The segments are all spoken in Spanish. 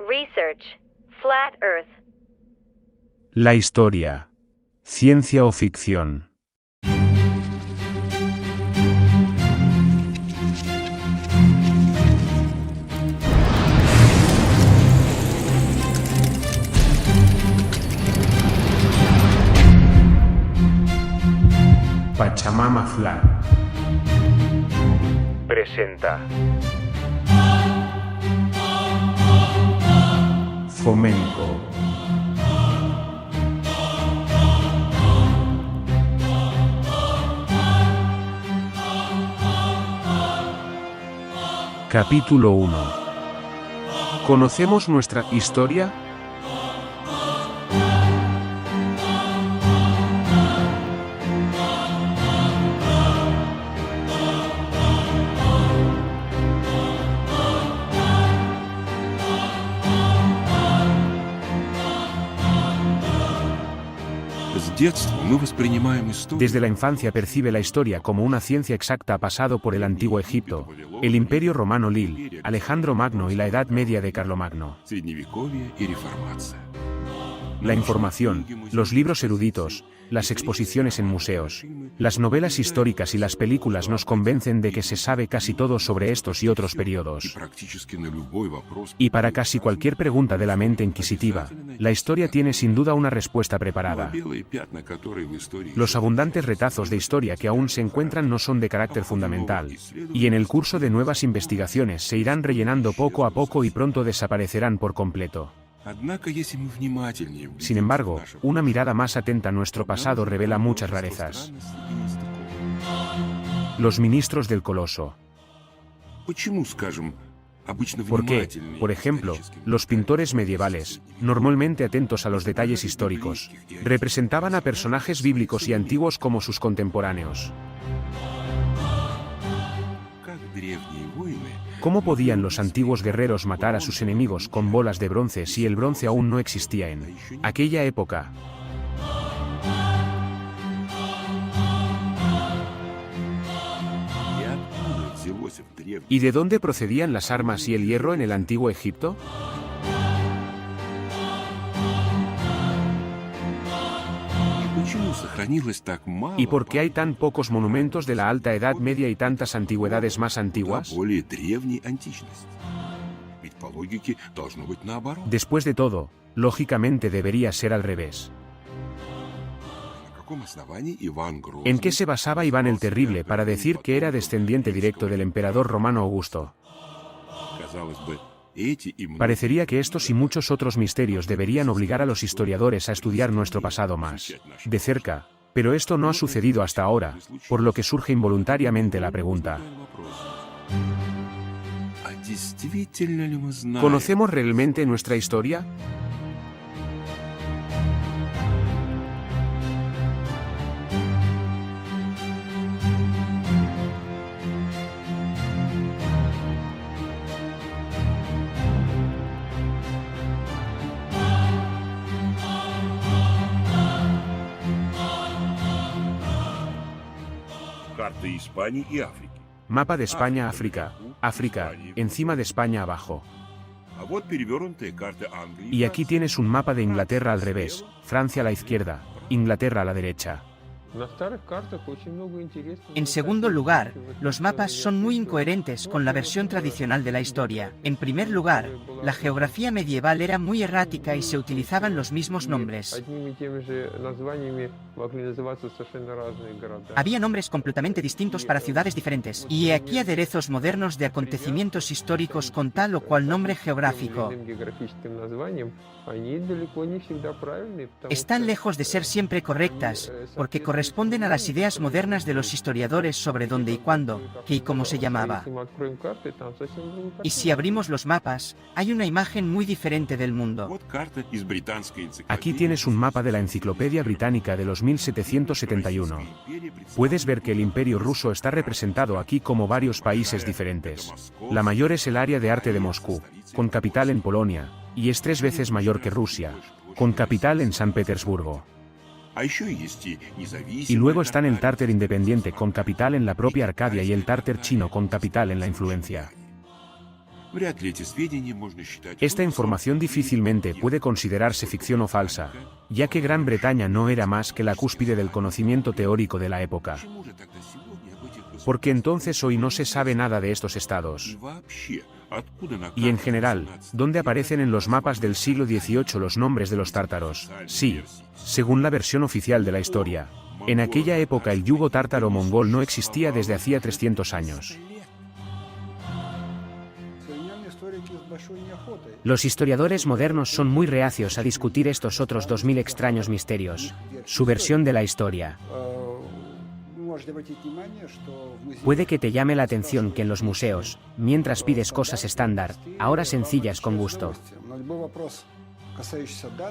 Research. Flat Earth. La historia. Ciencia o ficción. Pachamama Flat presenta Fomenko. Capítulo 1. ¿Conocemos nuestra historia? Desde la infancia percibe la historia como una ciencia exacta pasado por el antiguo Egipto, el Imperio Romano Lil, Alejandro Magno y la Edad Media de Carlomagno. La información, los libros eruditos, las exposiciones en museos, las novelas históricas y las películas nos convencen de que se sabe casi todo sobre estos y otros periodos. Y para casi cualquier pregunta de la mente inquisitiva, la historia tiene sin duda una respuesta preparada. Los abundantes retazos de historia que aún se encuentran no son de carácter fundamental, y en el curso de nuevas investigaciones se irán rellenando poco a poco y pronto desaparecerán por completo. Sin embargo, una mirada más atenta a nuestro pasado revela muchas rarezas. Los ministros del Coloso. ¿Por qué, por ejemplo, los pintores medievales, normalmente atentos a los detalles históricos, representaban a personajes bíblicos y antiguos como sus contemporáneos? ¿Cómo podían los antiguos guerreros matar a sus enemigos con bolas de bronce si el bronce aún no existía en aquella época? ¿Y de dónde procedían las armas y el hierro en el antiguo Egipto? ¿Y por qué hay tan pocos monumentos de la Alta Edad Media y tantas antigüedades más antiguas? Después de todo, lógicamente debería ser al revés. ¿En qué se basaba Iván el Terrible para decir que era descendiente directo del emperador romano Augusto? Parecería que estos y muchos otros misterios deberían obligar a los historiadores a estudiar nuestro pasado más de cerca, pero esto no ha sucedido hasta ahora, por lo que surge involuntariamente la pregunta: ¿conocemos realmente nuestra historia? Mapa de España-África. África, encima de España abajo. Y aquí tienes un mapa de Inglaterra al revés, Francia a la izquierda, Inglaterra a la derecha. En segundo lugar, los mapas son muy incoherentes con la versión tradicional de la historia. En primer lugar, la geografía medieval era muy errática y se utilizaban los mismos nombres. Había nombres completamente distintos para ciudades diferentes, y aquí aderezos modernos de acontecimientos históricos con tal o cual nombre geográfico. Están lejos de ser siempre correctas, porque corresponden a las ideas modernas de los historiadores sobre dónde y cuándo, qué y cómo se llamaba. Y si abrimos los mapas, hay una imagen muy diferente del mundo. Aquí tienes un mapa de la Enciclopedia Británica de los 1771. Puedes ver que el Imperio ruso está representado aquí como varios países diferentes. La mayor es el área de arte de Moscú, con capital en Polonia, y es 3 veces mayor que Rusia, con capital en San Petersburgo. Y luego están el Tártar independiente con capital en la propia Arcadia y el Tártar chino con capital en la influencia. Esta información difícilmente puede considerarse ficción o falsa, ya que Gran Bretaña no era más que la cúspide del conocimiento teórico de la época. Porque entonces hoy no se sabe nada de estos estados. Y en general, ¿dónde aparecen en los mapas del siglo XVIII los nombres de los tártaros? Sí, según la versión oficial de la historia. En aquella época el yugo tártaro-mongol no existía desde hacía 300 años. Los historiadores modernos son muy reacios a discutir estos otros 2000 extraños misterios. Su versión de la historia. Puede que te llame la atención que en los museos, mientras pides cosas estándar, ahora sencillas con gusto.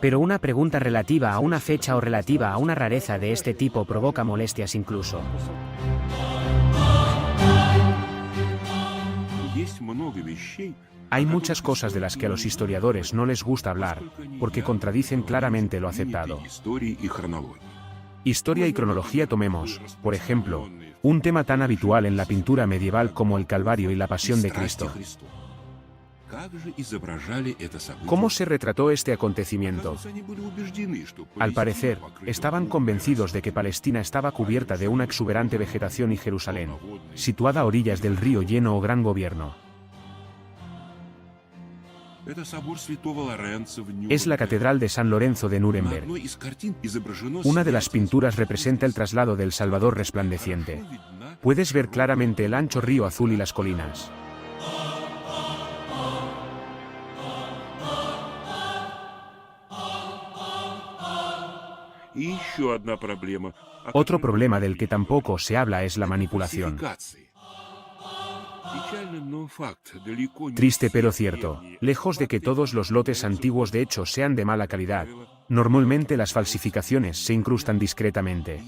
Pero una pregunta relativa a una fecha o relativa a una rareza de este tipo provoca molestias incluso. Hay muchas cosas de las que a los historiadores no les gusta hablar, porque contradicen claramente lo aceptado. Historia y cronología tomemos, por ejemplo, un tema tan habitual en la pintura medieval como el Calvario y la Pasión de Cristo. ¿Cómo se retrató este acontecimiento? Al parecer, estaban convencidos de que Palestina estaba cubierta de una exuberante vegetación y Jerusalén, situada a orillas del río lleno o gran gobierno. Es la Catedral de San Lorenzo de Nuremberg. Una de las pinturas representa el traslado del Salvador resplandeciente. Puedes ver claramente el ancho río azul y las colinas. Otro problema del que tampoco se habla es la manipulación. Triste pero cierto, lejos de que todos los lotes antiguos de hecho sean de mala calidad, normalmente las falsificaciones se incrustan discretamente.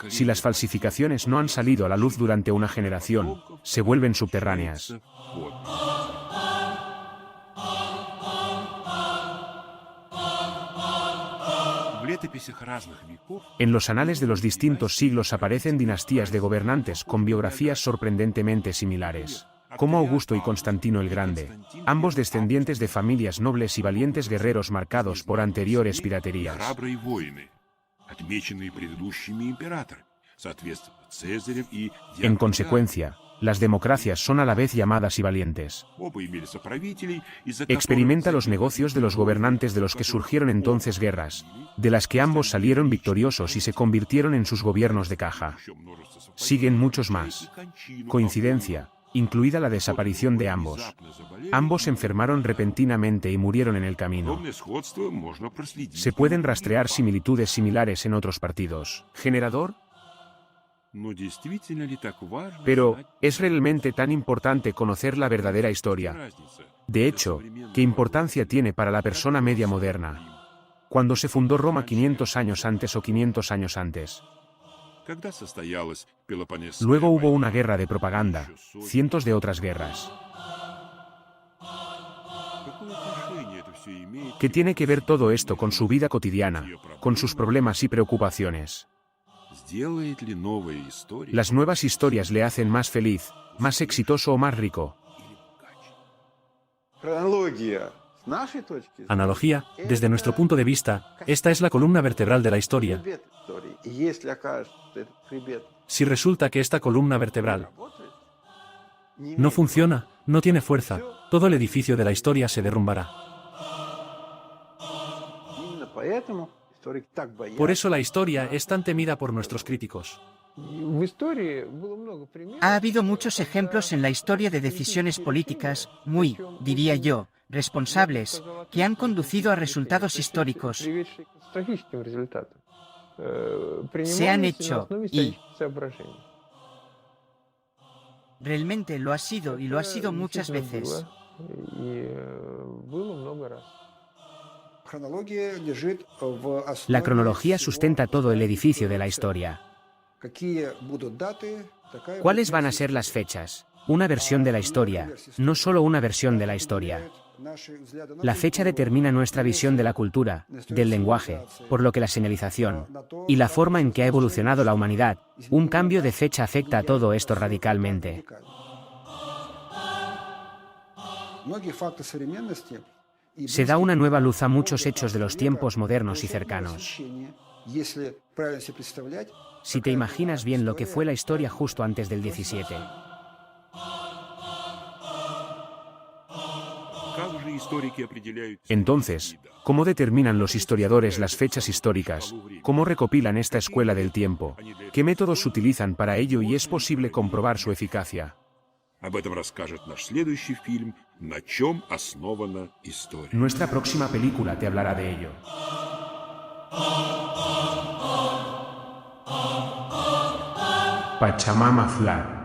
Si las falsificaciones no han salido a la luz durante una generación, se vuelven subterráneas. En los anales de los distintos siglos aparecen dinastías de gobernantes con biografías sorprendentemente similares, como Augusto y Constantino el Grande, ambos descendientes de familias nobles y valientes guerreros marcados por anteriores piraterías. En consecuencia, las democracias son a la vez llamadas y valientes. Experimenta los negocios de los gobernantes de los que surgieron entonces guerras, de las que ambos salieron victoriosos y se convirtieron en sus gobiernos de caja. Siguen muchos más. Coincidencia, incluida la desaparición de ambos. Ambos enfermaron repentinamente y murieron en el camino. Se pueden rastrear similitudes similares en otros partidos. ¿Generador? Pero, ¿es realmente tan importante conocer la verdadera historia? De hecho, ¿qué importancia tiene para la persona media moderna? Cuando se fundó Roma 500 años antes o 500 años antes. Luego hubo una guerra de propaganda, cientos de otras guerras. ¿Qué tiene que ver todo esto con su vida cotidiana, con sus problemas y preocupaciones? ¿Las nuevas historias le hacen más feliz, más exitoso o más rico? Analogía, desde nuestro punto de vista, esta es la columna vertebral de la historia. Si resulta que esta columna vertebral no funciona, no tiene fuerza, todo el edificio de la historia se derrumbará. Por eso la historia es tan temida por nuestros críticos. Ha habido muchos ejemplos en la historia de decisiones políticas, muy, diría yo, responsables, que han conducido a resultados históricos. Se han hecho, y realmente lo ha sido, y lo ha sido muchas veces. La cronología sustenta todo el edificio de la historia. ¿Cuáles van a ser las fechas? Una versión de la historia, no solo una versión de la historia. La fecha determina nuestra visión de la cultura, del lenguaje, por lo que la señalización, y la forma en que ha evolucionado la humanidad, un cambio de fecha afecta a todo esto radicalmente. Se da una nueva luz a muchos hechos de los tiempos modernos y cercanos. Si te imaginas bien lo que fue la historia justo antes del 17. Entonces, ¿cómo determinan los historiadores las fechas históricas? ¿Cómo recopilan esta escuela del tiempo? ¿Qué métodos utilizan para ello y es posible comprobar su eficacia? Nuestra próxima película te hablará de ello. Pachamama Flat.